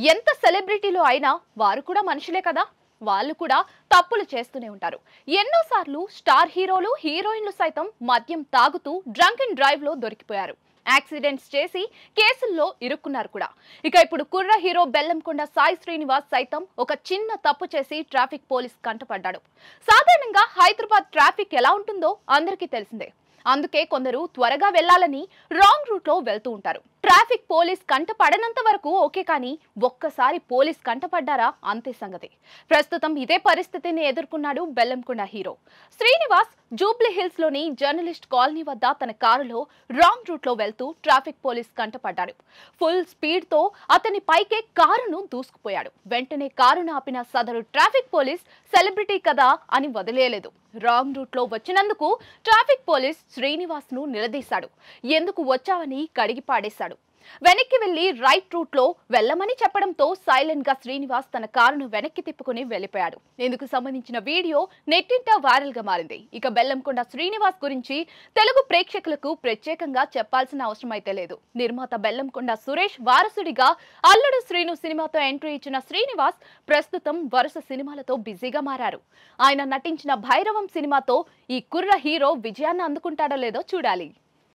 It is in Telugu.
ఎంత సెలబ్రిటీలు అయినా వారు కూడా మనుషులే కదా. వాళ్ళు కూడా తప్పులు చేస్తూనే ఉంటారు. ఎన్నోసార్లు స్టార్ హీరోలు హీరోయిన్లు సైతం మద్యం తాగుతూ డ్రంక్ అండ్ డ్రైవ్ లో దొరికిపోయారు. యాక్సిడెంట్స్ చేసి కేసుల్లో ఇరుక్కున్నారు కూడా. ఇక ఇప్పుడు కుర్ర హీరో బెల్లంకొండ సాయి శ్రీనివాస్ సైతం ఒక చిన్న తప్పు చేసి ట్రాఫిక్ పోలీస్ కంటపడ్డాడు. సాధారణంగా హైదరాబాద్ ట్రాఫిక్ ఎలా ఉంటుందో అందరికీ తెలిసిందే. అందుకే కొందరు త్వరగా వెళ్లాలని రాంగ్ రూట్ లో వెళ్తూ ఉంటారు. ట్రాఫిక్ పోలీస్ కంట పడనంత వరకు ఓకే, కానీ ఒక్కసారి పోలీస్ కంట పడ్డారా అంతే సంగతి. ప్రస్తుతం ఇదే పరిస్థితిని ఎదుర్కొన్నాడు Bellamkonda hero Srinivas. Jubilee hills లోని జర్నలిస్ట్ కాలనీ వద్ద తన కారులో రాంగ్ రూట్ లో వెళ్తూ ట్రాఫిక్ పోలీస్ కంట పడ్డాడు. ఫుల్ స్పీడ్ తో అతని పైకే కారును దూసుకుపోయాడు. వెంటనే కారును ఆపిన సదరు ట్రాఫిక్ పోలీస్ సెలబ్రిటీ కదా అని వదిలేయలేదు. రాంగ్ రూట్ లో వచ్చినందుకు ట్రాఫిక్ పోలీస్ శ్రీనివాస్ ను నిలదీశాడు. ఎందుకు వచ్చావని కడిగి పాడేశాడు. వెనక్కి వెళ్లి రైట్ రూట్ లో వెళ్లమని చెప్పడంతో సైలెంట్ గా శ్రీనివాస్ తన కారును వెనక్కి తిప్పుకుని వెళ్లిపోయాడు. ఇందుకు సంబంధించిన వీడియో నెట్టింట వైరల్ గా మారింది. ఇక బెల్లంకొండ శ్రీనివాస్ గురించి తెలుగు ప్రేక్షకులకు ప్రత్యేకంగా చెప్పాల్సిన అవసరం అయితే లేదు. నిర్మాత బెల్లంకొండ సురేష్ వారసుడిగా అల్లుడు శ్రీను సినిమాతో ఎంట్రీ ఇచ్చిన శ్రీనివాస్ ప్రస్తుతం వరుస సినిమాలతో బిజీగా మారారు. ఆయన నటించిన భైరవం సినిమాతో ఈ కుర్ర హీరో విజయాన్ని అందుకుంటాడో లేదో చూడాలి.